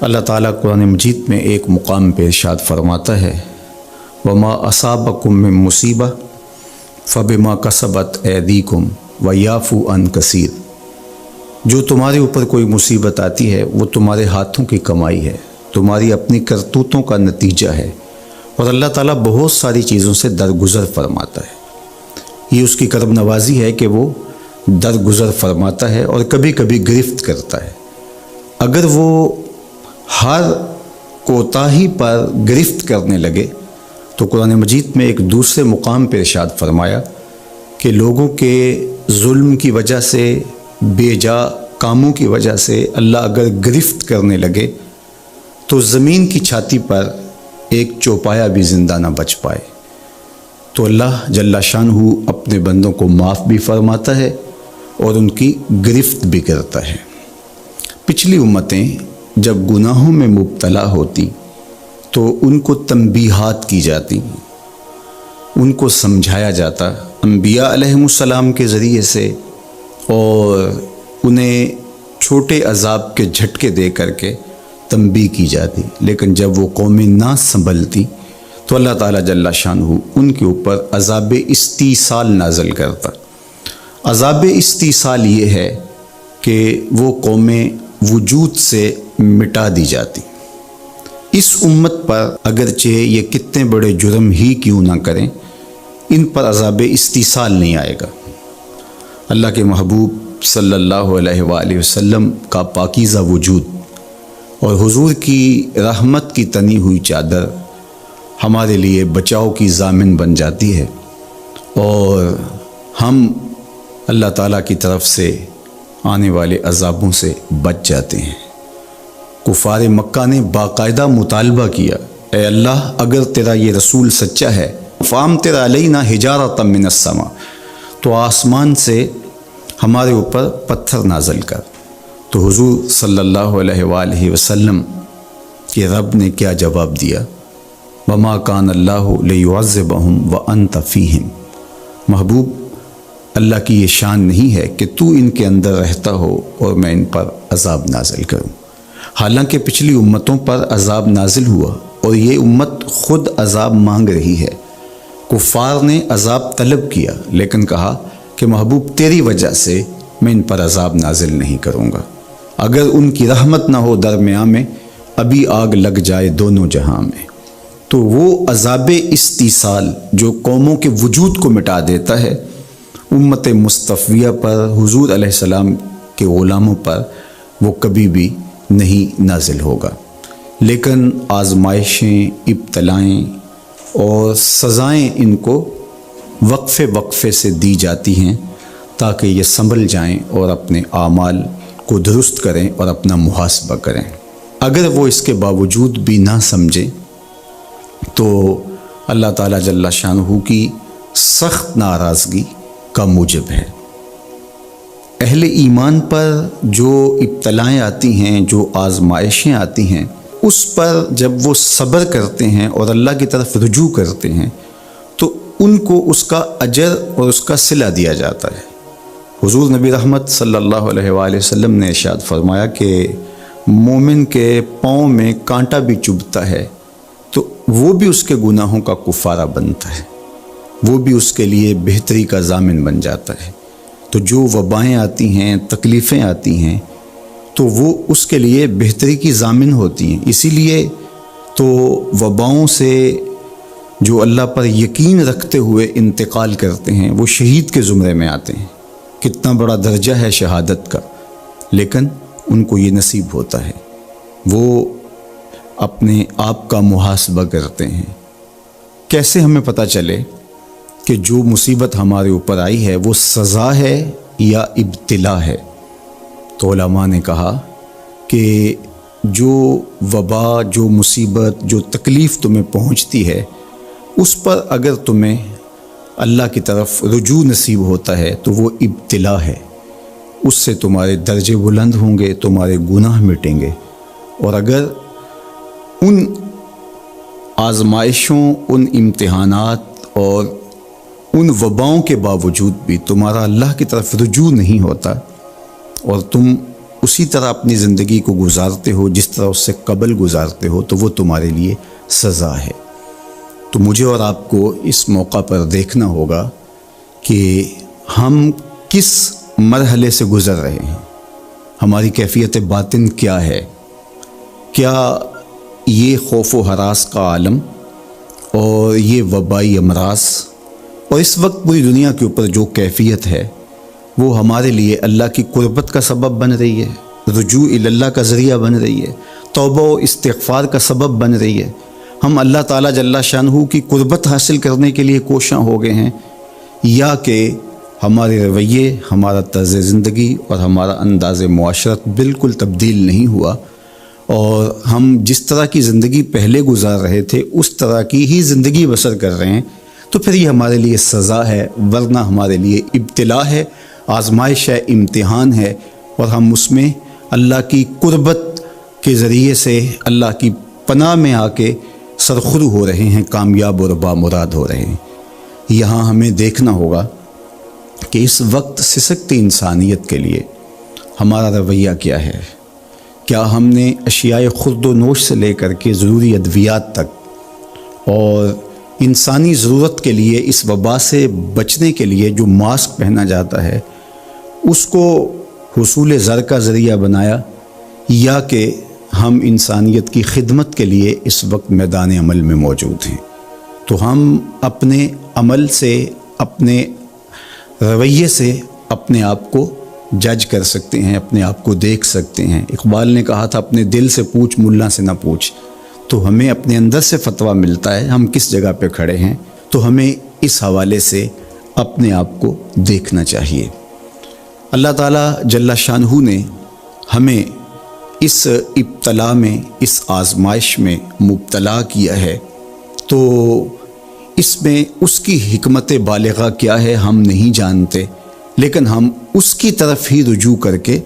اللہ تعالیٰ قرآن مجید میں ایک مقام پہ ارشاد فرماتا ہے وما اصابکم من مصیبہ فبما کسبت ایدیکم ویعفو عن کثیر، جو تمہارے اوپر کوئی مصیبت آتی ہے وہ تمہارے ہاتھوں کی کمائی ہے، تمہاری اپنی کرتوتوں کا نتیجہ ہے، اور اللہ تعالیٰ بہت ساری چیزوں سے درگزر فرماتا ہے۔ یہ اس کی کرم نوازی ہے کہ وہ درگزر فرماتا ہے اور کبھی کبھی گرفت کرتا ہے۔ اگر وہ ہر کوتاہی پر گرفت کرنے لگے تو قرآن مجید میں ایک دوسرے مقام پہ ارشاد فرمایا کہ لوگوں کے ظلم کی وجہ سے، بے جا کاموں کی وجہ سے اللہ اگر گرفت کرنے لگے تو زمین کی چھاتی پر ایک چوپایا بھی زندہ نہ بچ پائے۔ تو اللہ جل شانہ اپنے بندوں کو معاف بھی فرماتا ہے اور ان کی گرفت بھی کرتا ہے۔ پچھلی امتیں جب گناہوں میں مبتلا ہوتی تو ان کو تنبیہات کی جاتی، ان کو سمجھایا جاتا انبیاء علیہم السلام کے ذریعے سے، اور انہیں چھوٹے عذاب کے جھٹکے دے کر کے تنبیہ کی جاتی۔ لیکن جب وہ قومیں نہ سنبھلتی تو اللہ تعالیٰ جل شانہ ان کے اوپر عذاب استیصال نازل کرتا۔ عذاب استیصال یہ ہے کہ وہ قومیں وجود سے مٹا دی جاتی۔ اس امت پر اگرچہ یہ کتنے بڑے جرم ہی کیوں نہ کریں، ان پر عذاب استیصال نہیں آئے گا۔ اللہ کے محبوب صلی اللہ علیہ وآلہ وسلم کا پاکیزہ وجود اور حضور کی رحمت کی تنی ہوئی چادر ہمارے لیے بچاؤ کی ضامن بن جاتی ہے، اور ہم اللہ تعالیٰ کی طرف سے آنے والے عذابوں سے بچ جاتے ہیں۔ کفار مکہ نے باقاعدہ مطالبہ کیا، اے اللہ اگر تیرا یہ رسول سچا ہے فامطر علینا حجارۃ من السماء، تو آسمان سے ہمارے اوپر پتھر نازل کر۔ تو حضور صلی اللہ علیہ وآلہ وسلم کے رب نے کیا جواب دیا؟ وما کان اللہ لیعذبہم وانت فیہم، محبوب اللہ کی یہ شان نہیں ہے کہ تو ان کے اندر رہتا ہو اور میں ان پر عذاب نازل کروں۔ حالانکہ پچھلی امتوں پر عذاب نازل ہوا اور یہ امت خود عذاب مانگ رہی ہے۔ کفار نے عذاب طلب کیا لیکن کہا کہ محبوب تیری وجہ سے میں ان پر عذاب نازل نہیں کروں گا، اگر ان کی رحمت نہ ہو درمیان میں ابھی آگ لگ جائے دونوں جہاں میں۔ تو وہ عذاب استیصال جو قوموں کے وجود کو مٹا دیتا ہے، امت مصطفیہ پر، حضور علیہ السلام کے غلاموں پر وہ کبھی بھی نہیں نازل ہوگا۔ لیکن آزمائشیں، ابتلائیں اور سزائیں ان کو وقفے وقفے سے دی جاتی ہیں تاکہ یہ سنبھل جائیں اور اپنے اعمال کو درست کریں اور اپنا محاسبہ کریں۔ اگر وہ اس کے باوجود بھی نہ سمجھیں تو اللہ تعالیٰ جل شانہ کی سخت ناراضگی کا موجب ہے۔ اہل ایمان پر جو ابتلائیں آتی ہیں، جو آزمائشیں آتی ہیں، اس پر جب وہ صبر کرتے ہیں اور اللہ کی طرف رجوع کرتے ہیں تو ان کو اس کا اجر اور اس کا صلہ دیا جاتا ہے۔ حضور نبی رحمت صلی اللہ علیہ وآلہ وسلم نے ارشاد فرمایا کہ مومن کے پاؤں میں کانٹا بھی چبھتا ہے تو وہ بھی اس کے گناہوں کا کفارہ بنتا ہے، وہ بھی اس کے لیے بہتری کا ضامن بن جاتا ہے۔ تو جو وبائیں آتی ہیں، تکلیفیں آتی ہیں، تو وہ اس کے لیے بہتری کی ضامن ہوتی ہیں۔ اسی لیے تو وباؤں سے جو اللہ پر یقین رکھتے ہوئے انتقال کرتے ہیں وہ شہید کے زمرے میں آتے ہیں۔ کتنا بڑا درجہ ہے شہادت کا، لیکن ان کو یہ نصیب ہوتا ہے۔ وہ اپنے آپ کا محاسبہ کرتے ہیں۔ کیسے ہمیں پتہ چلے کہ جو مصیبت ہمارے اوپر آئی ہے وہ سزا ہے یا ابتلا ہے؟ تو علماء نے کہا کہ جو وبا، جو مصیبت، جو تکلیف تمہیں پہنچتی ہے اس پر اگر تمہیں اللہ کی طرف رجوع نصیب ہوتا ہے تو وہ ابتلا ہے، اس سے تمہارے درجے بلند ہوں گے، تمہارے گناہ مٹیں گے۔ اور اگر ان آزمائشوں، ان امتحانات اور ان وباؤں کے باوجود بھی تمہارا اللہ کی طرف رجوع نہیں ہوتا اور تم اسی طرح اپنی زندگی کو گزارتے ہو جس طرح اس سے قبل گزارتے ہو تو وہ تمہارے لیے سزا ہے۔ تو مجھے اور آپ کو اس موقع پر دیکھنا ہوگا کہ ہم کس مرحلے سے گزر رہے ہیں، ہماری کیفیت باطن کیا ہے۔ کیا یہ خوف و ہراس کا عالم اور یہ وبائی امراض اور اس وقت پوری دنیا کے اوپر جو کیفیت ہے وہ ہمارے لیے اللہ کی قربت کا سبب بن رہی ہے، رجوع اللہ کا ذریعہ بن رہی ہے، توبہ و استغفار کا سبب بن رہی ہے؟ ہم اللہ تعالیٰ جل شانہ کی قربت حاصل کرنے کے لیے کوشاں ہو گئے ہیں، یا کہ ہمارے رویے، ہمارا طرز زندگی اور ہمارا انداز معاشرت بالکل تبدیل نہیں ہوا، اور ہم جس طرح کی زندگی پہلے گزار رہے تھے اس طرح کی ہی زندگی بسر کر رہے ہیں؟ تو پھر یہ ہمارے لیے سزا ہے، ورنہ ہمارے لیے ابتلا ہے، آزمائش ہے، امتحان ہے، اور ہم اس میں اللہ کی قربت کے ذریعے سے اللہ کی پناہ میں آ کے سرخرو ہو رہے ہیں، کامیاب اور بامراد ہو رہے ہیں۔ یہاں ہمیں دیکھنا ہوگا کہ اس وقت سسکتی انسانیت کے لیے ہمارا رویہ کیا ہے۔ کیا ہم نے اشیاء خورد و نوش سے لے کر کے ضروری ادویات تک اور انسانی ضرورت کے لیے اس وبا سے بچنے کے لیے جو ماسک پہنا جاتا ہے اس کو حصول زر کا ذریعہ بنایا، یا کہ ہم انسانیت کی خدمت کے لیے اس وقت میدان عمل میں موجود ہیں؟ تو ہم اپنے عمل سے، اپنے رویے سے اپنے آپ کو جج کر سکتے ہیں، اپنے آپ کو دیکھ سکتے ہیں۔ اقبال نے کہا تھا اپنے دل سے پوچھ، ملا سے نہ پوچھ۔ تو ہمیں اپنے اندر سے فتویٰ ملتا ہے ہم کس جگہ پہ کھڑے ہیں، تو ہمیں اس حوالے سے اپنے آپ کو دیکھنا چاہیے۔ اللہ تعالیٰ جل شانہ نے ہمیں اس ابتلا میں، اس آزمائش میں مبتلا کیا ہے، تو اس میں اس کی حکمت بالغہ کیا ہے ہم نہیں جانتے، لیکن ہم اس کی طرف ہی رجوع کر کے،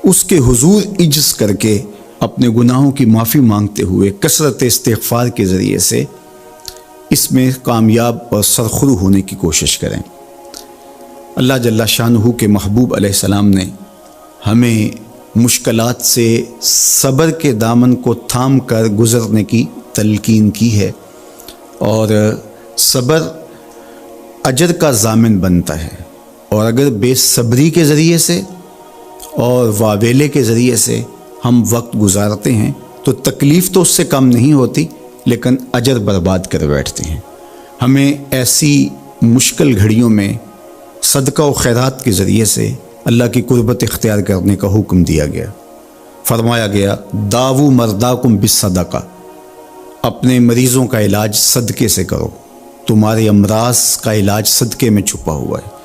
اس کے حضور عجز کر کے، اپنے گناہوں کی معافی مانگتے ہوئے کثرت استغفار کے ذریعے سے اس میں کامیاب اور سرخرو ہونے کی کوشش کریں۔ اللہ جل شانہ کے محبوب علیہ السلام نے ہمیں مشکلات سے صبر کے دامن کو تھام کر گزرنے کی تلقین کی ہے، اور صبر اجر کا ضامن بنتا ہے، اور اگر بے صبری کے ذریعے سے اور واویلے کے ذریعے سے ہم وقت گزارتے ہیں تو تکلیف تو اس سے کم نہیں ہوتی، لیکن اجر برباد کر بیٹھتے ہیں۔ ہمیں ایسی مشکل گھڑیوں میں صدقہ و خیرات کے ذریعے سے اللہ کی قربت اختیار کرنے کا حکم دیا گیا۔ فرمایا گیا داؤ مرداکم بالصدقہ، اپنے مریضوں کا علاج صدقے سے کرو، تمہارے امراض کا علاج صدقے میں چھپا ہوا ہے۔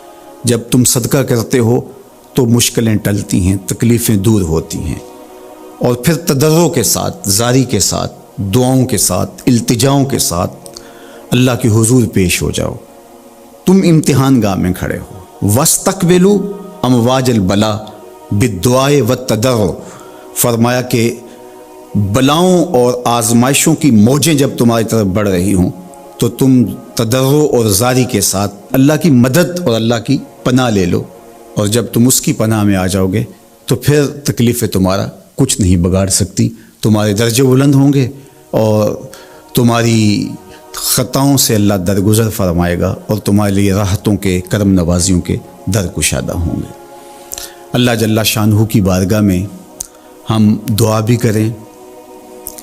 جب تم صدقہ کرتے ہو تو مشکلیں ٹلتی ہیں، تکلیفیں دور ہوتی ہیں، اور پھر تضرع کے ساتھ، زاری کے ساتھ، دعاؤں کے ساتھ، التجاؤں کے ساتھ اللہ کے حضور پیش ہو جاؤ۔ تم امتحان گاہ میں کھڑے ہو، وَاسْتَقْبِلُوا امواج البلا بالدعاء والتضرع، فرمایا کہ بلاؤں اور آزمائشوں کی موجیں جب تمہاری طرف بڑھ رہی ہوں تو تم تضرع اور زاری کے ساتھ اللہ کی مدد اور اللہ کی پناہ لے لو، اور جب تم اس کی پناہ میں آ جاؤ گے تو پھر تکلیفیں تمہارا کچھ نہیں بگاڑ سکتی، تمہارے درجے بلند ہوں گے، اور تمہاری خطاؤں سے اللہ درگزر فرمائے گا، اور تمہارے لیے راحتوں کے، کرم نوازیوں کے در کشادہ ہوں گے۔ اللہ جل شانہ کی بارگاہ میں ہم دعا بھی کریں،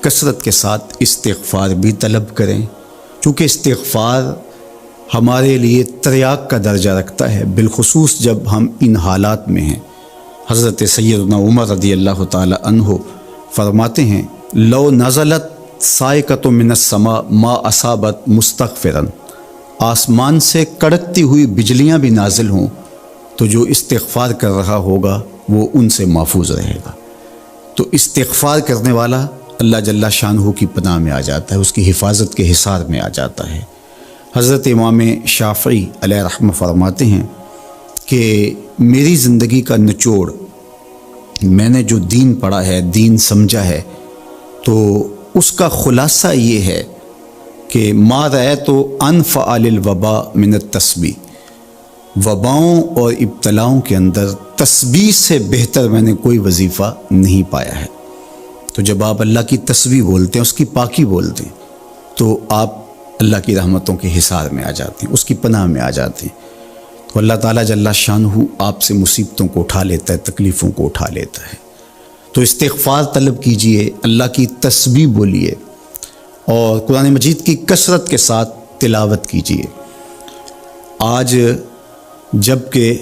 کثرت کے ساتھ استغفار بھی طلب کریں، چونکہ استغفار ہمارے لیے تریاق کا درجہ رکھتا ہے، بالخصوص جب ہم ان حالات میں ہیں۔ حضرت سیدنا عمر رضی اللہ تعالی عنہ فرماتے ہیں لو نزلت صاعقۃ من السماء ما اصابت مستغفرا، آسمان سے کڑکتی ہوئی بجلیاں بھی نازل ہوں تو جو استغفار کر رہا ہوگا وہ ان سے محفوظ رہے گا۔ تو استغفار کرنے والا اللہ جل شانہ کی پناہ میں آ جاتا ہے، اس کی حفاظت کے حصار میں آ جاتا ہے۔ حضرت امام شافعی علیہ رحمہ فرماتے ہیں کہ میری زندگی کا نچوڑ، میں نے جو دین پڑھا ہے، دین سمجھا ہے، تو اس کا خلاصہ یہ ہے کہ ما رأیت انفع للوباء من التسبیح، وباؤں اور ابتلاؤں کے اندر تسبیح سے بہتر میں نے کوئی وظیفہ نہیں پایا ہے۔ تو جب آپ اللہ کی تسبیح بولتے ہیں، اس کی پاکی بولتے ہیں، تو آپ اللہ کی رحمتوں کے حصار میں آ جاتے ہیں، اس کی پناہ میں آ جاتے ہیں۔ تو اللہ تعالیٰ جل شانہ آپ سے مصیبتوں کو اٹھا لیتا ہے، تکلیفوں کو اٹھا لیتا ہے۔ تو استغفار طلب کیجئے، اللہ کی تسبیح بولیے اور قرآن مجید کی کثرت کے ساتھ تلاوت کیجئے۔ آج جب کہ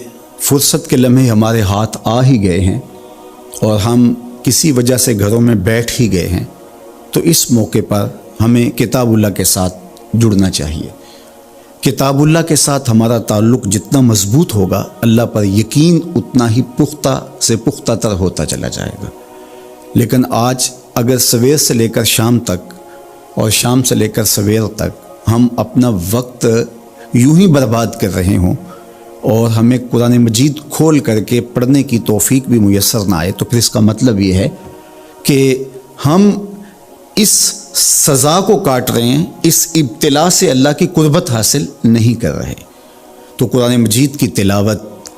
فرصت کے لمحے ہمارے ہاتھ آ ہی گئے ہیں اور ہم کسی وجہ سے گھروں میں بیٹھ ہی گئے ہیں، تو اس موقع پر ہمیں کتاب اللہ کے ساتھ جڑنا چاہیے۔ کتاب اللہ کے ساتھ ہمارا تعلق جتنا مضبوط ہوگا، اللہ پر یقین اتنا ہی پختہ سے پختہ تر ہوتا چلا جائے گا۔ لیکن آج اگر سویر سے لے کر شام تک اور شام سے لے کر سویر تک ہم اپنا وقت یوں ہی برباد کر رہے ہوں اور ہمیں قرآن مجید کھول کر کے پڑھنے کی توفیق بھی میسر نہ آئے، تو پھر اس کا مطلب یہ ہے کہ ہم اس سزا کو کاٹ رہے ہیں، اس ابتلا سے اللہ کی قربت حاصل نہیں کر رہے۔ تو قرآن مجید کی تلاوت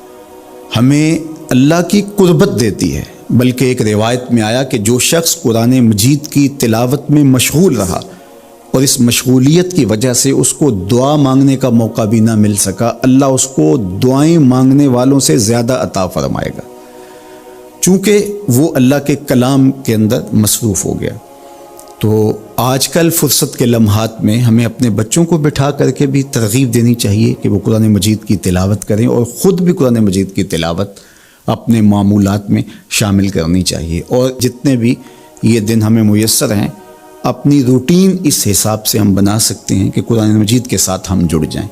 ہمیں اللہ کی قربت دیتی ہے، بلکہ ایک روایت میں آیا کہ جو شخص قرآن مجید کی تلاوت میں مشغول رہا اور اس مشغولیت کی وجہ سے اس کو دعا مانگنے کا موقع بھی نہ مل سکا، اللہ اس کو دعائیں مانگنے والوں سے زیادہ عطا فرمائے گا، چونکہ وہ اللہ کے کلام کے اندر مصروف ہو گیا۔ تو آج کل فرصت کے لمحات میں ہمیں اپنے بچوں کو بٹھا کر کے بھی ترغیب دینی چاہیے کہ وہ قرآن مجید کی تلاوت کریں، اور خود بھی قرآن مجید کی تلاوت اپنے معمولات میں شامل کرنی چاہیے۔ اور جتنے بھی یہ دن ہمیں میسر ہیں، اپنی روٹین اس حساب سے ہم بنا سکتے ہیں کہ قرآن مجید کے ساتھ ہم جڑ جائیں،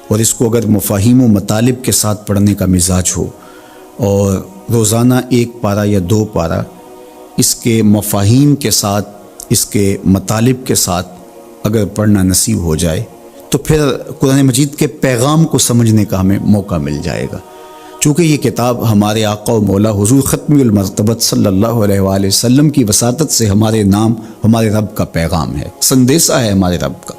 اور اس کو اگر مفاہیم و مطالب کے ساتھ پڑھنے کا مزاج ہو اور روزانہ 1 پارہ یا 2 پارہ اس کے مفاہیم کے ساتھ، اس کے مطالب کے ساتھ اگر پڑھنا نصیب ہو جائے، تو پھر قرآن مجید کے پیغام کو سمجھنے کا ہمیں موقع مل جائے گا۔ چونکہ یہ کتاب ہمارے آقا و مولا حضور ختم المرتبت صلی اللہ علیہ وآلہ وسلم کی وساطت سے ہمارے نام ہمارے رب کا پیغام ہے، سندیسہ ہے ہمارے رب کا۔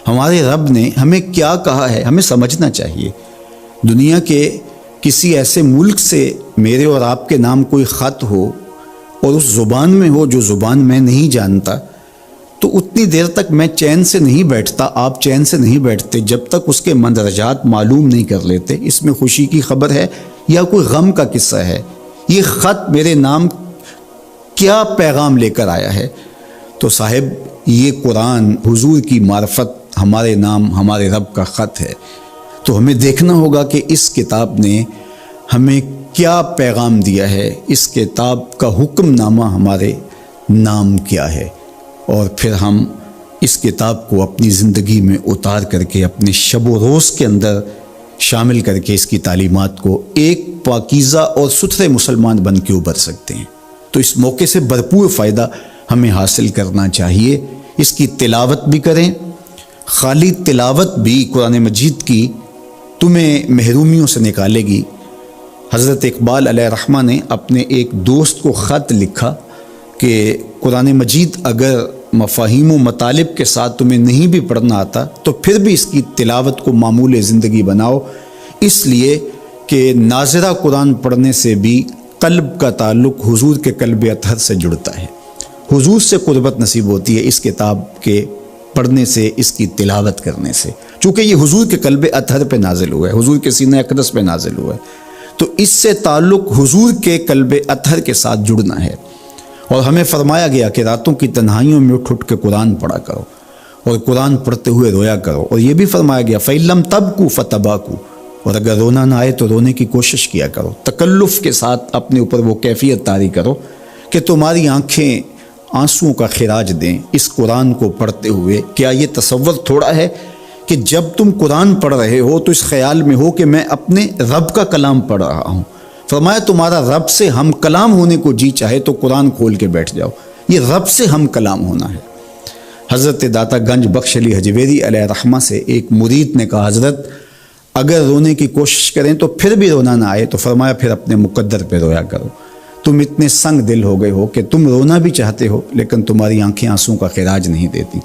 ہمارے رب نے ہمیں کیا کہا ہے ہمیں سمجھنا چاہیے۔ دنیا کے کسی ایسے ملک سے میرے اور آپ کے نام کوئی خط ہو اور اس زبان میں ہو جو زبان میں نہیں جانتا، تو اتنی دیر تک میں چین سے نہیں بیٹھتا، آپ چین سے نہیں بیٹھتے جب تک اس کے مندرجات معلوم نہیں کر لیتے، اس میں خوشی کی خبر ہے یا کوئی غم کا قصہ ہے، یہ خط میرے نام کیا پیغام لے کر آیا ہے۔ تو صاحب یہ قرآن حضور کی معرفت ہمارے نام ہمارے رب کا خط ہے، تو ہمیں دیکھنا ہوگا کہ اس کتاب نے ہمیں کیا پیغام دیا ہے، اس کتاب کا حکم نامہ ہمارے نام کیا ہے، اور پھر ہم اس کتاب کو اپنی زندگی میں اتار کر کے اپنے شب و روز کے اندر شامل کر کے اس کی تعلیمات کو ایک پاکیزہ اور ستھرے مسلمان بن کے ابھر سکتے ہیں۔ تو اس موقع سے بھرپور فائدہ ہمیں حاصل کرنا چاہیے، اس کی تلاوت بھی کریں۔ خالی تلاوت بھی قرآن مجید کی تمہیں محرومیوں سے نکالے گی۔ حضرت اقبال علیہ الرحمہ نے اپنے ایک دوست کو خط لکھا کہ قرآن مجید اگر مفاہیم و مطالب کے ساتھ تمہیں نہیں بھی پڑھنا آتا تو پھر بھی اس کی تلاوت کو معمول زندگی بناؤ، اس لیے کہ ناظرہ قرآن پڑھنے سے بھی قلب کا تعلق حضور کے قلب اطہر سے جڑتا ہے، حضور سے قربت نصیب ہوتی ہے اس کتاب کے پڑھنے سے، اس کی تلاوت کرنے سے، چونکہ یہ حضور کے قلب اطہر پہ نازل ہوا ہے، حضور کے سینہ اقدس پہ نازل ہوا ہے، تو اس سے تعلق حضور کے قلب اطہر کے ساتھ جڑنا ہے۔ اور ہمیں فرمایا گیا کہ راتوں کی تنہائیوں میں اٹھ کے قرآن پڑھا کرو اور قرآن پڑھتے ہوئے رویا کرو، اور یہ بھی فرمایا گیا فَإِن لَّمْ تَبْكُوا فَتَبَاكُوا، اور اگر رونا نہ آئے تو رونے کی کوشش کیا کرو، تکلف کے ساتھ اپنے اوپر وہ کیفیت طاری کرو کہ تمہاری آنکھیں آنسوؤں کا خراج دیں اس قرآن کو پڑھتے ہوئے۔ کیا یہ تصور تھوڑا ہے کہ جب تم قرآن پڑھ رہے ہو تو اس خیال میں ہو کہ میں اپنے رب کا کلام پڑھ رہا ہوں؟ فرمایا تمہارا رب سے ہم کلام ہونے کو جی چاہے تو قرآن کھول کے بیٹھ جاؤ، یہ رب سے ہم کلام ہونا ہے۔ حضرت داتا گنج بخش علی حجویری علیہ الرحمہ سے ایک مرید نے کہا حضرت اگر رونے کی کوشش کریں تو پھر بھی رونا نہ آئے تو فرمایا پھر اپنے مقدر پہ رویا کرو، تم اتنے سنگ دل ہو گئے ہو کہ تم رونا بھی چاہتے ہو لیکن تمہاری آنکھیں آنسوں کا خراج نہیں دیتی۔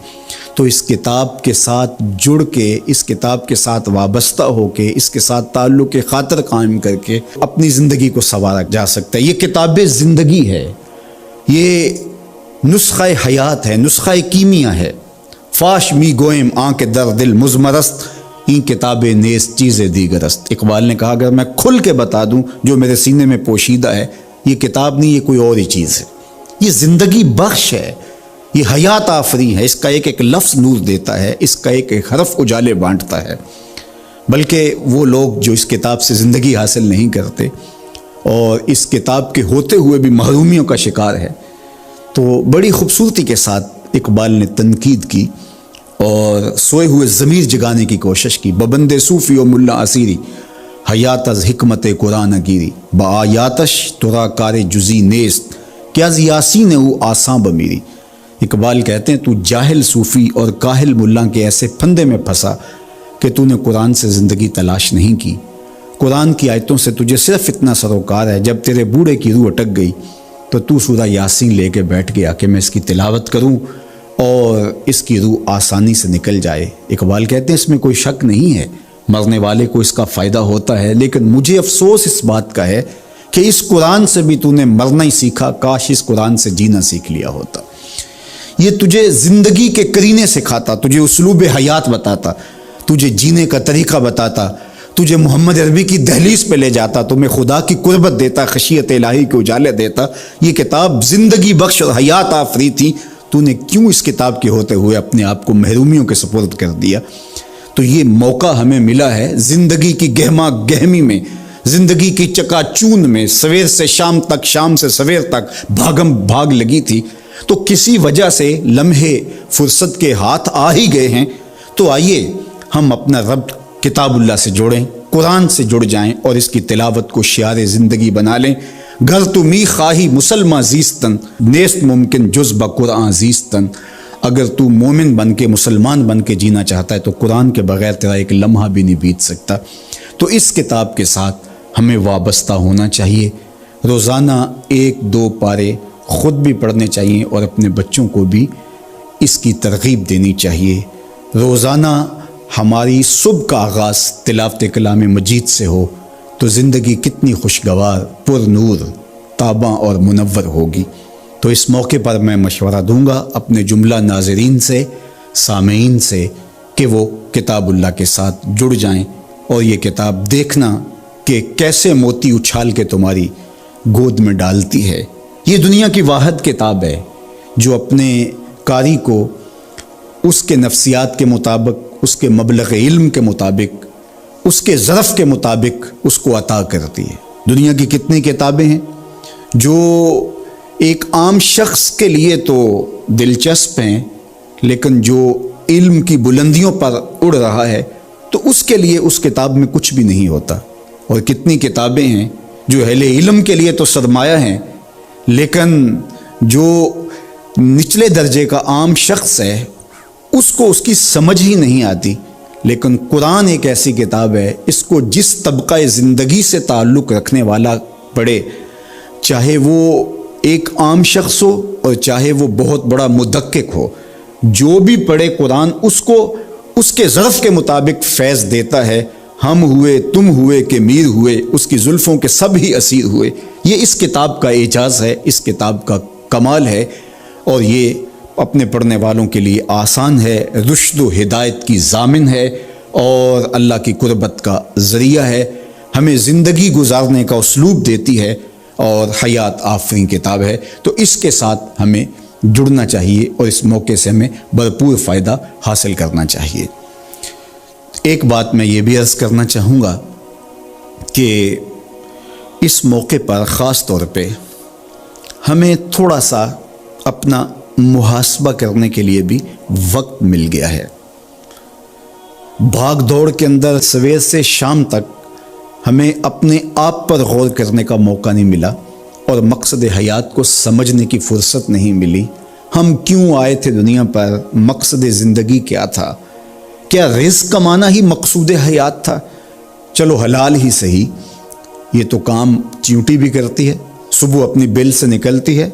تو اس کتاب کے ساتھ جڑ کے، اس کتاب کے ساتھ وابستہ ہو کے، اس کے ساتھ تعلق خاطر قائم کر کے اپنی زندگی کو سنوارا جا سکتا ہے۔ یہ کتاب زندگی ہے، یہ نسخہ حیات ہے، نسخہ کیمیا ہے۔ فاش می گوئم آنکھ در دل مزمرست، این کتاب نیز چیز دیگرست۔ اقبال نے کہا اگر میں کھل کے بتا دوں جو میرے سینے میں پوشیدہ ہے، یہ کتاب نہیں، یہ کوئی اور ہی چیز ہے۔ یہ زندگی بخش ہے، یہ حیات آفری ہے، اس کا ایک ایک لفظ نور دیتا ہے، اس کا ایک ایک حرف اجالے بانٹتا ہے۔ بلکہ وہ لوگ جو اس کتاب سے زندگی حاصل نہیں کرتے اور اس کتاب کے ہوتے ہوئے بھی محرومیوں کا شکار ہے، تو بڑی خوبصورتی کے ساتھ اقبال نے تنقید کی اور سوئے ہوئے ضمیر جگانے کی کوشش کی۔ ببند صوفی و ملا اسیری حیات از حکمت قرآن گیری، با آیاتش ترا کار جزی نیست، کیا یاسین او آساں بمیری۔ اقبال کہتے ہیں تو جاہل صوفی اور کاہل ملا کے ایسے پھندے میں پھنسا کہ تو نے قرآن سے زندگی تلاش نہیں کی۔ قرآن کی آیتوں سے تجھے صرف اتنا سروکار ہے، جب تیرے بوڑھے کی روح اٹک گئی تو سورہ یاسین لے کے بیٹھ گیا کہ میں اس کی تلاوت کروں اور اس کی روح آسانی سے نکل جائے۔ اقبال کہتے ہیں اس میں کوئی شک نہیں ہے، مرنے والے کو اس کا فائدہ ہوتا ہے، لیکن مجھے افسوس اس بات کا ہے کہ اس قرآن سے بھی تو نے مرنا ہی سیکھا، کاش اس قرآن سے جینا سیکھ لیا ہوتا۔ یہ تجھے زندگی کے قرینے سکھاتا، تجھے اسلوب حیات بتاتا، تجھے جینے کا طریقہ بتاتا، تجھے محمد عربی کی دہلیز پہ لے جاتا، تمہیں خدا کی قربت دیتا، خشیت الہی کے اجالے دیتا۔ یہ کتاب زندگی بخش اور حیات آفری تھی، تو نے کیوں اس کتاب کے ہوتے ہوئے اپنے آپ کو محرومیوں کے سپرد کر دیا؟ تو یہ موقع ہمیں ملا ہے زندگی کی گہما گہمی میں، زندگی کی چکا چون میں، سویر سے شام تک، شام سے سویر تک بھاگم بھاگ لگی تھی، تو کسی وجہ سے لمحے فرصت کے ہاتھ آ ہی گئے ہیں، تو آئیے ہم اپنا ربط کتاب اللہ سے جوڑیں، قرآن سے جڑ جائیں اور اس کی تلاوت کو شعار زندگی بنا لیں۔ گھر تو می خواہی مسلمہ زیستن، نیست ممکن جز بقرآن زیستن۔ اگر تو مومن بن کے، مسلمان بن کے جینا چاہتا ہے تو قرآن کے بغیر تیرا ایک لمحہ بھی نہیں بیت سکتا۔ تو اس کتاب کے ساتھ ہمیں وابستہ ہونا چاہیے، روزانہ 1-2 پارے خود بھی پڑھنے چاہیے اور اپنے بچوں کو بھی اس کی ترغیب دینی چاہیے۔ روزانہ ہماری صبح کا آغاز تلاوت کلام مجید سے ہو تو زندگی کتنی خوشگوار، پر نور، تاباں اور منور ہوگی۔ تو اس موقع پر میں مشورہ دوں گا اپنے جملہ ناظرین سے، سامعین سے، کہ وہ کتاب اللہ کے ساتھ جڑ جائیں اور یہ کتاب دیکھنا کہ کیسے موتی اچھال کے تمہاری گود میں ڈالتی ہے۔ یہ دنیا کی واحد کتاب ہے جو اپنے قاری کو اس کے نفسیات کے مطابق، اس کے مبلغ علم کے مطابق، اس کے ظرف کے مطابق اس کو عطا کرتی ہے۔ دنیا کی کتنی کتابیں ہیں جو ایک عام شخص کے لیے تو دلچسپ ہیں، لیکن جو علم کی بلندیوں پر اڑ رہا ہے تو اس کے لیے اس کتاب میں کچھ بھی نہیں ہوتا۔ اور کتنی کتابیں ہیں جو اہل علم کے لیے تو سرمایہ ہیں، لیکن جو نچلے درجے کا عام شخص ہے اس کو اس کی سمجھ ہی نہیں آتی۔ لیکن قرآن ایک ایسی کتاب ہے، اس کو جس طبقہ زندگی سے تعلق رکھنے والا پڑھے، چاہے وہ ایک عام شخص ہو اور چاہے وہ بہت بڑا مدقق ہو، جو بھی پڑھے قرآن اس کو اس کے ظرف کے مطابق فیض دیتا ہے۔ ہم ہوئے، تم ہوئے کہ میر ہوئے، اس کی زلفوں کے سب ہی اسیر ہوئے۔ یہ اس کتاب کا اعجاز ہے، اس کتاب کا کمال ہے، اور یہ اپنے پڑھنے والوں کے لیے آسان ہے، رشد و ہدایت کی ضامن ہے اور اللہ کی قربت کا ذریعہ ہے، ہمیں زندگی گزارنے کا اسلوب دیتی ہے اور حیات آفرین کتاب ہے۔ تو اس کے ساتھ ہمیں جڑنا چاہیے اور اس موقع سے ہمیں بھرپور فائدہ حاصل کرنا چاہیے۔ ایک بات میں یہ بھی عرض کرنا چاہوں گا کہ اس موقع پر خاص طور پہ ہمیں تھوڑا سا اپنا محاسبہ کرنے کے لیے بھی وقت مل گیا ہے۔ بھاگ دوڑ کے اندر سویر سے شام تک ہمیں اپنے آپ پر غور کرنے کا موقع نہیں ملا اور مقصد حیات کو سمجھنے کی فرصت نہیں ملی۔ ہم کیوں آئے تھے دنیا پر؟ مقصد زندگی کیا تھا؟ کیا رزق کمانا ہی مقصود حیات تھا؟ چلو حلال ہی صحیح، یہ تو کام چیونٹی بھی کرتی ہے، صبح اپنی بل سے نکلتی ہے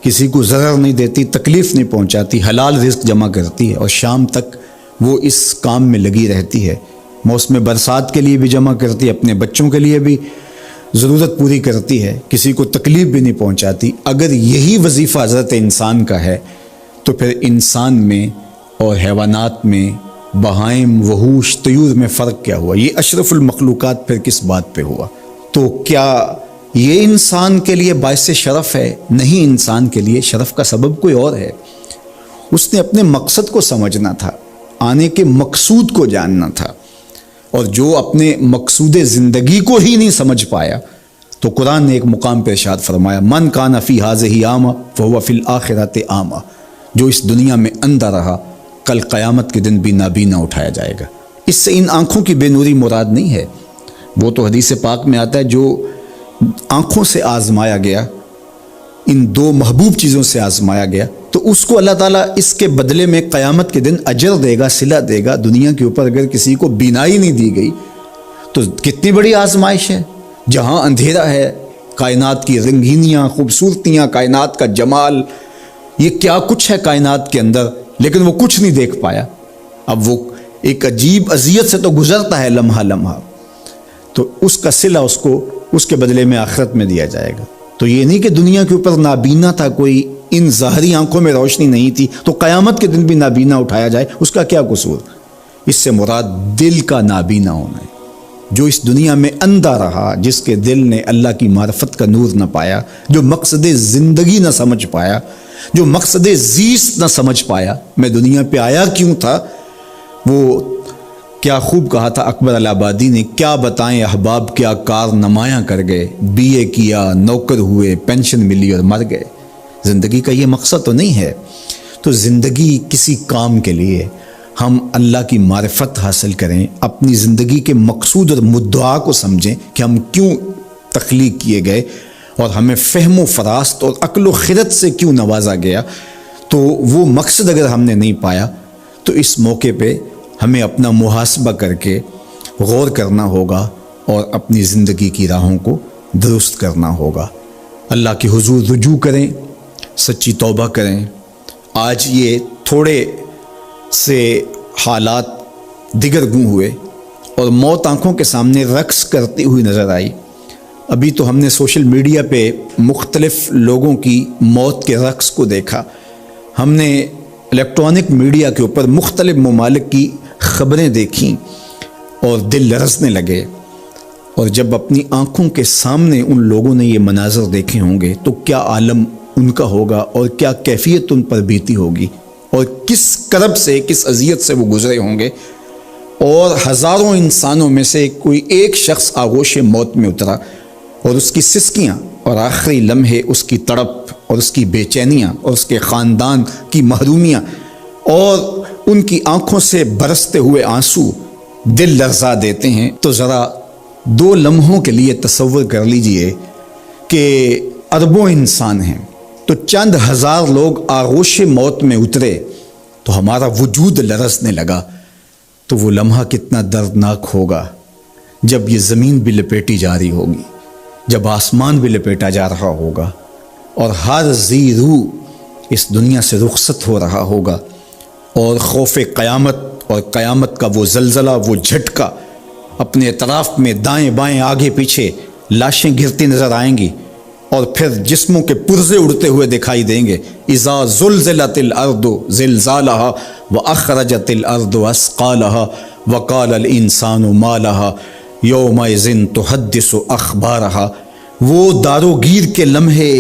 کسی کو ضرر نہیں دیتی، تکلیف نہیں پہنچاتی، حلال رزق جمع کرتی ہے اور شام تک وہ اس کام میں لگی رہتی ہے۔ موسم برسات کے لیے بھی جمع کرتی ہے، اپنے بچوں کے لیے بھی ضرورت پوری کرتی ہے، کسی کو تکلیف بھی نہیں پہنچاتی۔ اگر یہی وظیفہ حضرت انسان کا ہے تو پھر انسان میں اور حیوانات میں، بہائم، وحوش، طیور میں فرق کیا ہوا؟ یہ اشرف المخلوقات پھر کس بات پہ ہوا؟ تو کیا یہ انسان کے لیے باعث شرف ہے؟ نہیں، انسان کے لیے شرف کا سبب کوئی اور ہے۔ اس نے اپنے مقصد کو سمجھنا تھا، آنے کے مقصود کو جاننا تھا، اور جو اپنے مقصود زندگی کو ہی نہیں سمجھ پایا تو قرآن نے ایک مقام پہ ارشاد فرمایا، من کان فی ہذہ اعمی فہو فی الآخرۃ اعمی، جو اس دنیا میں اندھا رہا کل قیامت کے دن بھی نابینا اٹھایا جائے گا۔ اس سے ان آنکھوں کی بے نوری مراد نہیں ہے، وہ تو حدیث پاک میں آتا ہے جو آنکھوں سے آزمایا گیا، ان دو محبوب چیزوں سے آزمایا گیا، تو اس کو اللہ تعالیٰ اس کے بدلے میں قیامت کے دن اجر دے گا، صلہ دے گا۔ دنیا کے اوپر اگر کسی کو بینائی نہیں دی گئی تو کتنی بڑی آزمائش ہے۔ جہاں اندھیرا ہے، کائنات کی رنگینیاں، خوبصورتیاں، کائنات کا جمال، یہ کیا کچھ ہے کائنات کے اندر، لیکن وہ کچھ نہیں دیکھ پایا۔ اب وہ ایک عجیب اذیت سے تو گزرتا ہے لمحہ لمحہ، تو اس کا صلہ اس کو اس کے بدلے میں آخرت میں دیا جائے گا۔ تو یہ نہیں کہ دنیا کے اوپر نابینا تھا کوئی، ان ظاہری آنکھوں میں روشنی نہیں تھی تو قیامت کے دن بھی نابینا اٹھایا جائے، اس کا کیا قصور؟ اس سے مراد دل کا نابینا ہونا ہے، جو اس دنیا میں اندھا رہا، جس کے دل نے اللہ کی معرفت کا نور نہ پایا، جو مقصد زندگی نہ سمجھ پایا، جو مقصد زیست نہ سمجھ پایا، میں دنیا پہ آیا کیوں تھا۔ وہ کیا خوب کہا تھا اکبر الہآبادی نے، کیا بتائیں احباب کیا کار نمایاں کر گئے، بی اے کیا، نوکر ہوئے، پینشن ملی اور مر گئے۔ زندگی کا یہ مقصد تو نہیں ہے۔ تو زندگی کسی کام کے لیے ہم اللہ کی معرفت حاصل کریں، اپنی زندگی کے مقصود اور مدعا کو سمجھیں کہ ہم کیوں تخلیق کیے گئے اور ہمیں فہم و فراست اور عقل و خرد سے کیوں نوازا گیا۔ تو وہ مقصد اگر ہم نے نہیں پایا تو اس موقع پہ ہمیں اپنا محاسبہ کر کے غور کرنا ہوگا اور اپنی زندگی کی راہوں کو درست کرنا ہوگا۔ اللہ کے حضور رجوع کریں، سچی توبہ کریں۔ آج یہ تھوڑے سے حالات دگرگوں ہوئے اور موت آنکھوں کے سامنے رقص کرتی ہوئی نظر آئی۔ ابھی تو ہم نے سوشل میڈیا پہ مختلف لوگوں کی موت کے رقص کو دیکھا، ہم نے الیکٹرانک میڈیا کے اوپر مختلف ممالک کی خبریں دیکھیں اور دل لرزنے لگے۔ اور جب اپنی آنکھوں کے سامنے ان لوگوں نے یہ مناظر دیکھے ہوں گے تو کیا عالم ان کا ہوگا اور کیا کیفیت ان پر بیتی ہوگی، اور کس کرب سے، کس اذیت سے وہ گزرے ہوں گے۔ اور ہزاروں انسانوں میں سے کوئی ایک شخص آغوش موت میں اترا اور اس کی سسکیاں اور آخری لمحے اس کی تڑپ اور اس کی بے چینیاں اور اس کے خاندان کی محرومیاں اور ان کی آنکھوں سے برستے ہوئے آنسو دل لرزا دیتے ہیں۔ تو ذرا دو لمحوں کے لیے تصور کر لیجئے کہ اربوں انسان ہیں، تو چند ہزار لوگ آغوش موت میں اترے تو ہمارا وجود لرزنے لگا، تو وہ لمحہ کتنا دردناک ہوگا جب یہ زمین بھی لپیٹی جا رہی ہوگی، جب آسمان بھی لپیٹا جا رہا ہوگا اور ہر ذی روح اس دنیا سے رخصت ہو رہا ہوگا، اور خوف قیامت اور قیامت کا وہ زلزلہ، وہ جھٹکا، اپنے اطراف میں دائیں بائیں آگے پیچھے لاشیں گرتی نظر آئیں گی، اور پھر جسموں کے پرزے اڑتے ہوئے دکھائی دیں گے۔ اذا زلزلت الارض زلزالها واخرجت الارض اثقالها وقال الانسان ما لها یومئذ تحدث اخبارها۔ وہ داروگیر کے لمحے،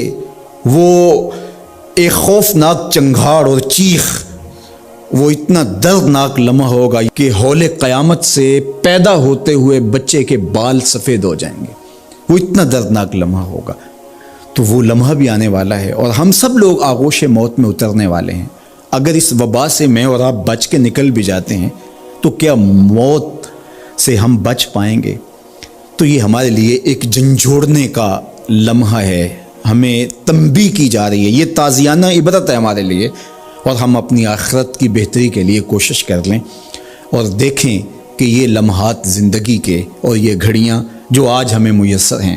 وہ ایک خوفناک چنگھاڑ اور چیخ، وہ اتنا دردناک لمحہ ہوگا کہ ہول قیامت سے پیدا ہوتے ہوئے بچے کے بال سفید ہو جائیں گے۔ وہ اتنا دردناک لمحہ ہوگا۔ تو وہ لمحہ بھی آنے والا ہے اور ہم سب لوگ آغوش موت میں اترنے والے ہیں۔ اگر اس وبا سے میں اور آپ بچ کے نکل بھی جاتے ہیں تو کیا موت سے ہم بچ پائیں گے؟ تو یہ ہمارے لیے ایک جھنجھوڑنے کا لمحہ ہے، ہمیں تنبیہ کی جا رہی ہے، یہ تازیانہ عبرت ہے ہمارے لیے، اور ہم اپنی آخرت کی بہتری کے لیے کوشش کر لیں اور دیکھیں کہ یہ لمحات زندگی کے اور یہ گھڑیاں جو آج ہمیں میسر ہیں،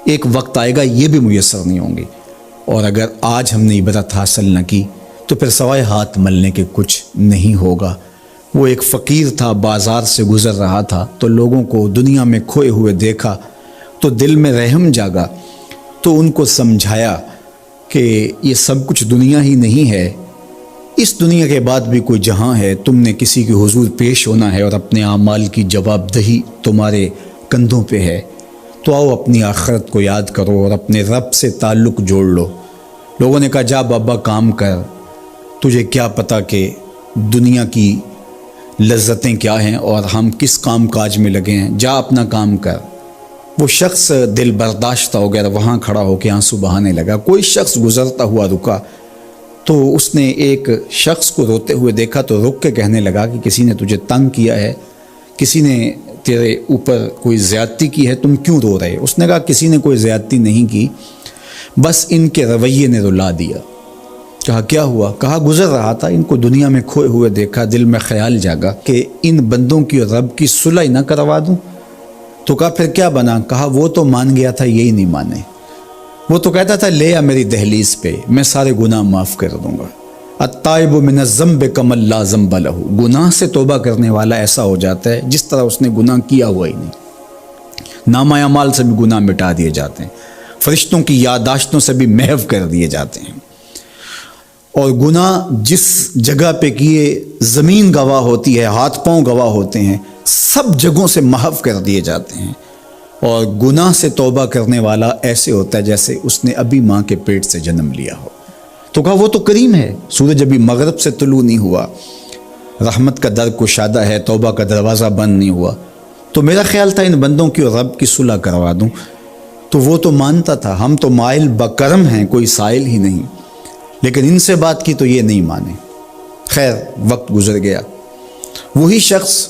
ایک وقت آئے گا یہ بھی میسر نہیں ہوں گی، اور اگر آج ہم نے عبرت حاصل نہ کی تو پھر سوائے ہاتھ ملنے کے کچھ نہیں ہوگا۔ وہ ایک فقیر تھا، بازار سے گزر رہا تھا تو لوگوں کو دنیا میں کھوئے ہوئے دیکھا تو دل میں رحم جاگا، تو ان کو سمجھایا کہ یہ سب کچھ دنیا ہی نہیں ہے، اس دنیا کے بعد بھی کوئی جہاں ہے، تم نے کسی کے حضور پیش ہونا ہے اور اپنے اعمال کی جواب دہی تمہارے کندھوں پہ ہے، تو آؤ اپنی آخرت کو یاد کرو اور اپنے رب سے تعلق جوڑ لو۔ لوگوں نے کہا جا بابا کام کر، تجھے کیا پتہ کہ دنیا کی لذتیں کیا ہیں اور ہم کس کام کاج میں لگے ہیں، جا اپنا کام کر۔ وہ شخص دل برداشتہ ہو گیا، وہاں کھڑا ہو کے آنسو بہانے لگا۔ کوئی شخص گزرتا ہوا رکا تو اس نے ایک شخص کو روتے ہوئے دیکھا تو رک کے کہنے لگا کہ کسی نے تجھے تنگ کیا ہے، کسی نے تیرے اوپر کوئی زیادتی کی ہے، تم کیوں رو رہے؟ اس نے کہا کسی نے کوئی زیادتی نہیں کی، بس ان کے رویے نے رلا دیا۔ کہا کیا ہوا؟ کہا گزر رہا تھا، ان کو دنیا میں کھوئے ہوئے دیکھا، دل میں خیال جاگا کہ ان بندوں کی اور رب کی صلح نہ کروا دوں۔ تو کہا پھر کیا بنا؟ کہا وہ تو مان گیا تھا، یہی نہیں مانے۔ وہ تو کہتا تھا لے آ میری دہلیز پہ، میں سارے گناہ معاف کر دوں گا۔ التائب من الذنب کمن لا ذنب لہ، گناہ سے توبہ کرنے والا ایسا ہو جاتا ہے جس طرح اس نے گناہ کیا ہوا ہی نہیں۔ نامہ اعمال سے بھی گناہ مٹا دیے جاتے ہیں، فرشتوں کی یادداشتوں سے بھی محو کر دیے جاتے ہیں، اور گناہ جس جگہ پہ کیے زمین گواہ ہوتی ہے، ہاتھ پاؤں گواہ ہوتے ہیں، سب جگہوں سے محو کر دیے جاتے ہیں۔ اور گناہ سے توبہ کرنے والا ایسے ہوتا ہے جیسے اس نے ابھی ماں کے پیٹ سے جنم لیا ہو۔ تو کہا وہ تو کریم ہے، سورج ابھی مغرب سے طلوع نہیں ہوا، رحمت کا در کشادہ ہے، توبہ کا دروازہ بند نہیں ہوا، تو میرا خیال تھا ان بندوں کی اور رب کی صلح کروا دوں۔ تو وہ تو مانتا تھا، ہم تو مائل بکرم ہیں، کوئی سائل ہی نہیں، لیکن ان سے بات کی تو یہ نہیں مانے۔ خیر وقت گزر گیا، وہی شخص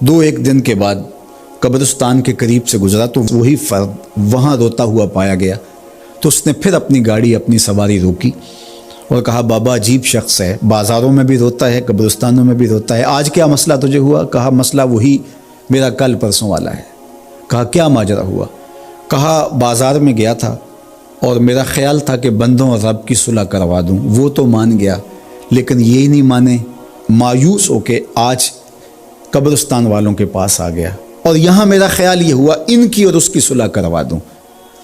دو ایک دن کے بعد قبرستان کے قریب سے گزرا تو وہی فرد وہاں روتا ہوا پایا گیا۔ تو اس نے پھر اپنی گاڑی، اپنی سواری روکی اور کہا بابا عجیب شخص ہے، بازاروں میں بھی روتا ہے، قبرستانوں میں بھی روتا ہے، آج کیا مسئلہ تجھے ہوا؟ کہا مسئلہ وہی میرا کل پرسوں والا ہے۔ کہا کیا ماجرا ہوا؟ کہا بازار میں گیا تھا اور میرا خیال تھا کہ بندوں اور رب کی صلح کروا دوں، وہ تو مان گیا لیکن یہی نہیں مانے، مایوس ہو کے آج قبرستان والوں کے پاس آ گیا اور یہاں میرا خیال یہ ہوا ان کی اور اس کی صلح کروا دوں۔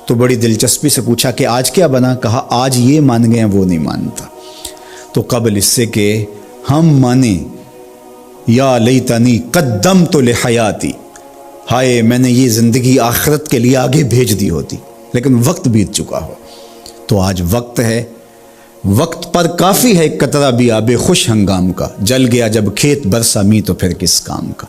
تو بڑی دلچسپی سے پوچھا کہ آج کیا بنا؟ کہا آج یہ مان گئے ہیں، وہ نہیں مانتا۔ تو قبل اس سے کہ ہم مانیں، یا لیتنی قدمت لحیاتی، ہائے میں نے یہ زندگی آخرت کے لیے آگے بھیج دی ہوتی، لیکن وقت بیت چکا ہو۔ تو آج وقت ہے، وقت پر کافی ہے ایک قطرہ بھی آب خوش ہنگام کا، جل گیا جب کھیت برسا می تو پھر کس کام کا۔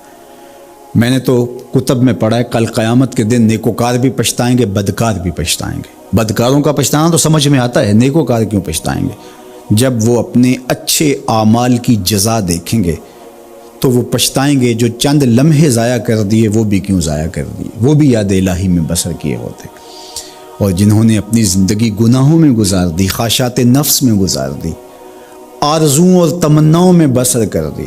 میں نے تو کتب میں پڑھا ہے کل قیامت کے دن نیکوکار بھی پچھتائیں گے، بدکار بھی پچھتائیں گے۔ بدکاروں کا پچھتانا تو سمجھ میں آتا ہے، نیکوکار کیوں پچھتائیں گے؟ جب وہ اپنے اچھے اعمال کی جزا دیکھیں گے تو وہ پچھتائیں گے، جو چند لمحے ضائع کر دیے وہ بھی کیوں ضائع کر دیے، وہ بھی یاد الہی میں بسر کیے ہوتے۔ اور جنہوں نے اپنی زندگی گناہوں میں گزار دی، خواہشات نفس میں گزار دی، آرزوؤں اور تمناؤں میں بسر کر دی،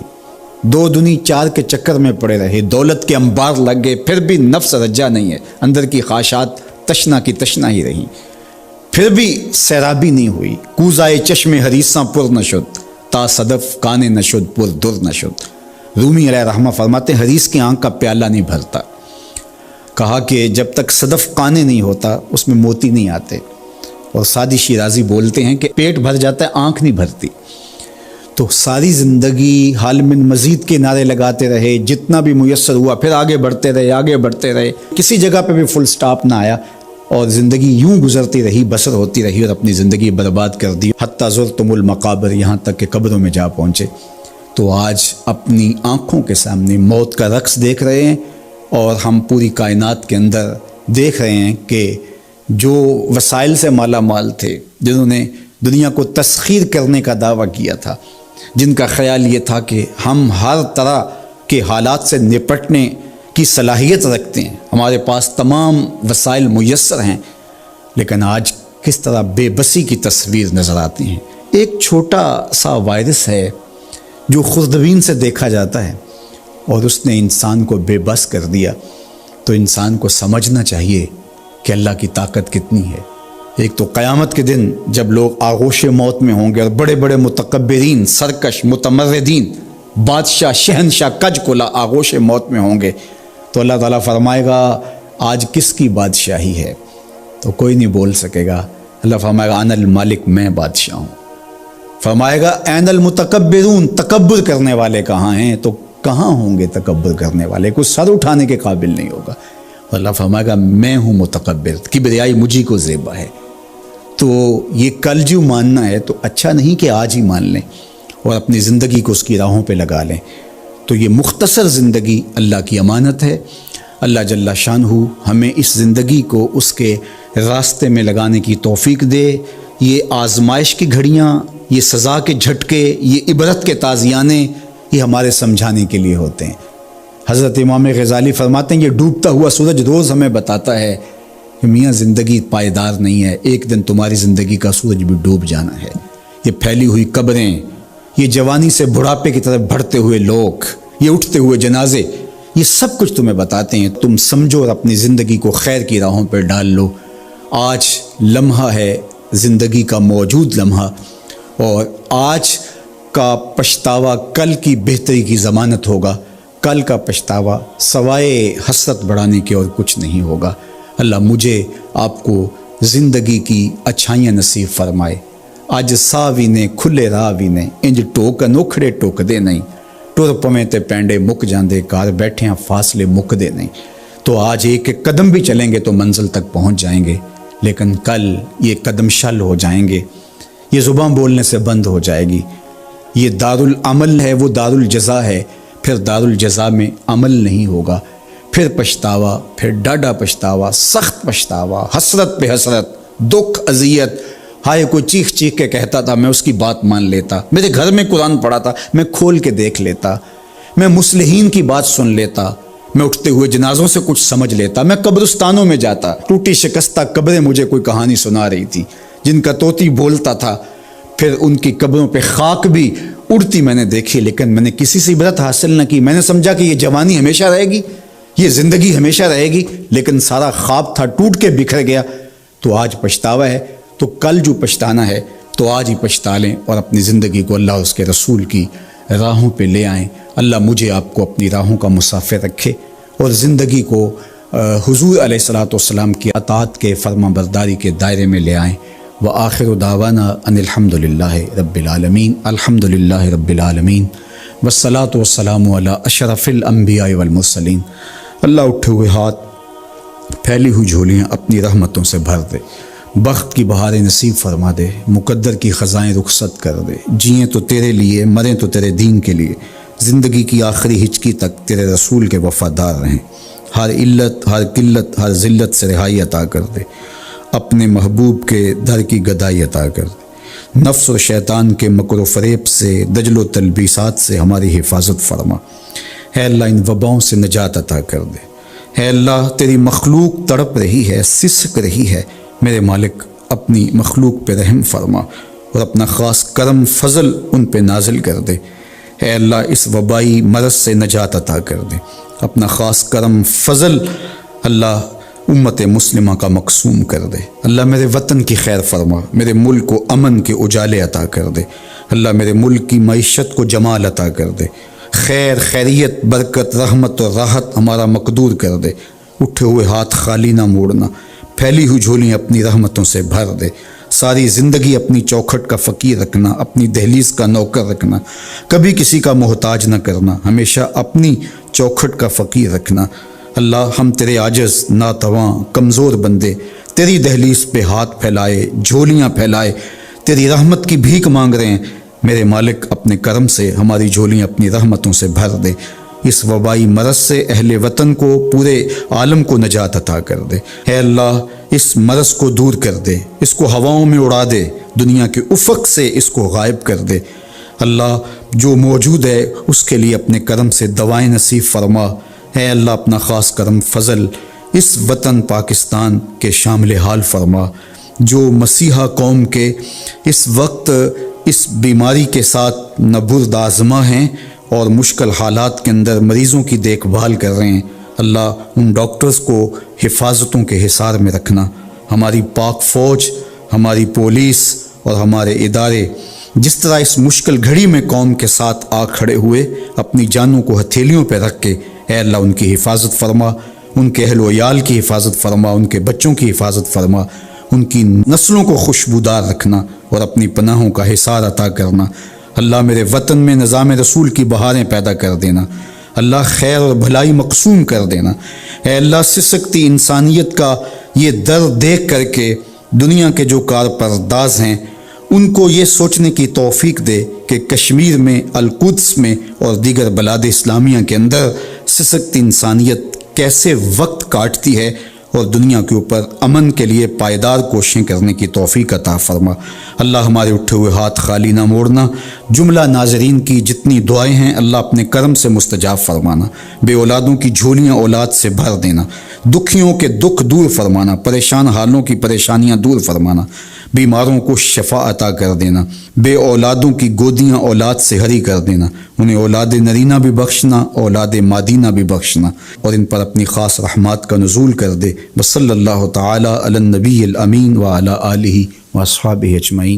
دو دنی چار کے چکر میں پڑے رہے، دولت کے انبار لگ گئے، پھر بھی نفس رجا نہیں ہے، اندر کی خواہشات تشنا کی تشنا ہی رہیں، پھر بھی سیرابی نہیں ہوئی۔ کوزائے چشم حریصاں پر نشد، تا صدف کانے نشد پر در نشد۔ رومی علیہ رحمہ فرماتے ہیں حریص کی آنکھ کا پیالہ نہیں بھرتا۔ کہا کہ جب تک صدف قانے نہیں ہوتا اس میں موتی نہیں آتے، اور سادی شیرازی بولتے ہیں کہ پیٹ بھر جاتا ہے آنکھ نہیں بھرتی۔ تو ساری زندگی حال من مزید کے نعرے لگاتے رہے، جتنا بھی میسر ہوا پھر آگے بڑھتے رہے، آگے بڑھتے رہے، کسی جگہ پہ بھی فل سٹاپ نہ آیا، اور زندگی یوں گزرتی رہی، بسر ہوتی رہی، اور اپنی زندگی برباد کر دی، حتیٰ زرتم المقابر، یہاں تک کہ قبروں میں جا پہنچے۔ تو آج اپنی آنکھوں کے سامنے موت کا رقص دیکھ رہے ہیں، اور ہم پوری کائنات کے اندر دیکھ رہے ہیں کہ جو وسائل سے مالا مال تھے، جنہوں نے دنیا کو تسخیر کرنے کا دعویٰ کیا تھا، جن کا خیال یہ تھا کہ ہم ہر طرح کے حالات سے نپٹنے کی صلاحیت رکھتے ہیں، ہمارے پاس تمام وسائل میسر ہیں، لیکن آج کس طرح بے بسی کی تصویر نظر آتی ہیں۔ ایک چھوٹا سا وائرس ہے جو خوردبین سے دیکھا جاتا ہے، اور اس نے انسان کو بے بس کر دیا۔ تو انسان کو سمجھنا چاہیے کہ اللہ کی طاقت کتنی ہے۔ ایک تو قیامت کے دن جب لوگ آغوش موت میں ہوں گے اور بڑے بڑے متکبرین، سرکش، متمردین، بادشاہ، شہنشاہ، کج کلا آغوش موت میں ہوں گے، تو اللہ تعالیٰ فرمائے گا آج کس کی بادشاہی ہے؟ تو کوئی نہیں بول سکے گا۔ اللہ فرمائے گا انا المالک، میں بادشاہ ہوں۔ فرمائے گا این المتکبرون، تکبر کرنے والے کہاں ہیں؟ تو کہاں ہوں گے تکبر کرنے والے؟ کوئی سر اٹھانے کے قابل نہیں ہوگا۔ اللہ فرمائے گا میں ہوں متکبر، کبریائی مجھی کو زیبا ہے۔ تو یہ کل جو ماننا ہے تو اچھا نہیں کہ آج ہی مان لیں اور اپنی زندگی کو اس کی راہوں پہ لگا لیں۔ تو یہ مختصر زندگی اللہ کی امانت ہے۔ اللہ جل شانہ ہمیں اس زندگی کو اس کے راستے میں لگانے کی توفیق دے۔ یہ آزمائش کی گھڑیاں، یہ سزا کے جھٹکے، یہ عبرت کے تازیانے، یہ ہمارے سمجھانے کے لیے ہوتے ہیں۔ حضرت امام غزالی فرماتے ہیں یہ ڈوبتا ہوا سورج روز ہمیں بتاتا ہے کہ میاں زندگی پائیدار نہیں ہے، ایک دن تمہاری زندگی کا سورج بھی ڈوب جانا ہے۔ یہ پھیلی ہوئی قبریں، یہ جوانی سے بڑھاپے کی طرف بڑھتے ہوئے لوگ، یہ اٹھتے ہوئے جنازے، یہ سب کچھ تمہیں بتاتے ہیں۔ تم سمجھو اور اپنی زندگی کو خیر کی راہوں پر ڈال لو۔ آج لمحہ ہے زندگی کا موجود لمحہ، اور آج کا پچھتاوا کل کی بہتری کی ضمانت ہوگا۔ کل کا پچھتاوا سوائے حسرت بڑھانے کے اور کچھ نہیں ہوگا۔ اللہ مجھے آپ کو زندگی کی اچھائیاں نصیب فرمائے۔ اج ساوی نے کھلے راوی نے انج ٹوک انوکھڑے ٹوک دے نہیں، ٹر پویں تے پینڈے مک جاندے کار بیٹھیاں فاصلے مک دے نہیں۔ تو آج ایک ایک قدم بھی چلیں گے تو منزل تک پہنچ جائیں گے، لیکن کل یہ قدم شل ہو جائیں گے، یہ زبان بولنے سے بند ہو جائے گی۔ یہ دارالعمل ہے، وہ دارالجزا ہے، پھر دارالجزا میں عمل نہیں ہوگا، پھر پچھتاوا، پھر ڈاڈا پچھتاوا، سخت پچھتاوا، حسرت پہ حسرت، دکھ، اذیت۔ ہائے کوئی چیخ چیخ کے کہتا تھا میں اس کی بات مان لیتا، میرے گھر میں قرآن پڑھا تھا میں کھول کے دیکھ لیتا، میں مصلحین کی بات سن لیتا، میں اٹھتے ہوئے جنازوں سے کچھ سمجھ لیتا، میں قبرستانوں میں جاتا، ٹوٹی شکستہ قبریں مجھے کوئی کہانی سنا رہی تھی جن کا طوطی بولتا تھا، پھر ان کی قبروں پہ خاک بھی اڑتی میں نے دیکھی، لیکن میں نے کسی سے عبرت حاصل نہ کی۔ میں نے سمجھا کہ یہ جوانی ہمیشہ رہے گی، یہ زندگی ہمیشہ رہے گی، لیکن سارا خواب تھا ٹوٹ کے بکھر گیا۔ تو آج پچھتاوا ہے، تو کل جو پچھتانا ہے تو آج ہی پچھتا لیں اور اپنی زندگی کو اللہ اس کے رسول کی راہوں پہ لے آئیں۔ اللہ مجھے آپ کو اپنی راہوں کا مسافر رکھے اور زندگی کو حضور علیہ الصلوۃ والسلام کی اطاعت کے فرما برداری کے دائرے میں لے آئیں۔ وآخر دعوانا ان الحمد للہ رب العالمین، الحمد للہ رب العالمین، والصلاۃ والسلام علی اشرف الانبیاء والمرسلین۔ اللہ اٹھے ہوئے ہاتھ، پھیلی ہوئی جھولیاں اپنی رحمتوں سے بھر دے، بخت کی بہاریں نصیب فرما دے، مقدر کی خزائیں رخصت کر دے۔ جئیں تو تیرے لیے، مریں تو تیرے دین کے لیے، زندگی کی آخری ہچکی تک تیرے رسول کے وفادار رہیں۔ ہر علت، ہر قلت، ہر ذلت سے رہائی عطا کر دے، اپنے محبوب کے در کی گدائی عطا کر دے۔ نفس و شیطان کے مکر و فریب سے، دجل و تلبیسات سے ہماری حفاظت فرما۔ اے اللہ ان وباؤں سے نجات عطا کر دے۔ اے اللہ تیری مخلوق تڑپ رہی ہے، سسک رہی ہے، میرے مالک اپنی مخلوق پہ رحم فرما اور اپنا خاص کرم فضل ان پہ نازل کر دے۔ اے اللہ اس وبائی مرض سے نجات عطا کر دے، اپنا خاص کرم فضل اللہ امت مسلمہ کا مقسوم کر دے۔ اللہ میرے وطن کی خیر فرما، میرے ملک کو امن کے اجالے عطا کر دے۔ اللہ میرے ملک کی معیشت کو جمال عطا کر دے، خیر، خیریت، برکت، رحمت اور راحت ہمارا مقدور کر دے۔ اٹھے ہوئے ہاتھ خالی نہ موڑنا، پھیلی ہوئی جھولیاں اپنی رحمتوں سے بھر دے۔ ساری زندگی اپنی چوکھٹ کا فقیر رکھنا، اپنی دہلیز کا نوکر رکھنا، کبھی کسی کا محتاج نہ کرنا، ہمیشہ اپنی چوکھٹ کا فقیر رکھنا۔ اللہ ہم تیرے عاجز، ناتواں، کمزور بندے تیری دہلیز پہ ہاتھ پھیلائے، جھولیاں پھیلائے تیری رحمت کی بھیک مانگ رہے ہیں۔ میرے مالک اپنے کرم سے ہماری جھولیاں اپنی رحمتوں سے بھر دے۔ اس وبائی مرض سے اہل وطن کو، پورے عالم کو نجات عطا کر دے۔ اے اللہ اس مرض کو دور کر دے، اس کو ہواؤں میں اڑا دے، دنیا کے افق سے اس کو غائب کر دے۔ اللہ جو موجود ہے اس کے لیے اپنے کرم سے دوائیں نصیب فرما۔ اے اللہ اپنا خاص کرم فضل اس وطن پاکستان کے شامل حال فرما، جو مسیحا قوم کے اس وقت اس بیماری کے ساتھ نبرد آزما ہیں اور مشکل حالات کے اندر مریضوں کی دیکھ بھال کر رہے ہیں۔ اللہ ان ڈاکٹرز کو حفاظتوں کے حصار میں رکھنا، ہماری پاک فوج ہماری پولیس اور ہمارے ادارے جس طرح اس مشکل گھڑی میں قوم کے ساتھ آ کھڑے ہوئے، اپنی جانوں کو ہتھیلیوں پہ رکھ کے، اے اللہ ان کی حفاظت فرما، ان کے اہل و عیال کی حفاظت فرما، ان کے بچوں کی حفاظت فرما، ان کی نسلوں کو خوشبودار رکھنا اور اپنی پناہوں کا حصار عطا کرنا۔ اللہ میرے وطن میں نظام رسول کی بہاریں پیدا کر دینا، اللہ خیر اور بھلائی مقسوم کر دینا۔ اے اللہ سسکتی انسانیت کا یہ درد دیکھ کر کے دنیا کے جو کارپرداز ہیں ان کو یہ سوچنے کی توفیق دے کہ کشمیر میں، القدس میں اور دیگر بلاد اسلامیہ کے اندر سسکتی انسانیت کیسے وقت کاٹتی ہے، اور دنیا کے اوپر امن کے لیے پائیدار کوششیں کرنے کی توفیق عطا فرما۔ اللہ ہمارے اٹھے ہوئے ہاتھ خالی نہ موڑنا، جملہ ناظرین کی جتنی دعائیں ہیں اللہ اپنے کرم سے مستجاب فرمانا، بے اولادوں کی جھولیاں اولاد سے بھر دینا، دکھیوں کے دکھ دور فرمانا، پریشان حالوں کی پریشانیاں دور فرمانا، بیماروں کو شفا عطا کر دینا، بے اولادوں کی گودیاں اولاد سے ہری کر دینا، انہیں اولاد نرینہ بھی بخشنا، اولاد مادینہ بھی بخشنا، اور ان پر اپنی خاص رحمات کا نزول کر دے۔ وصلی اللہ تعالی علی النبی الامین وعلی آلہ واصحابہ اجمعین۔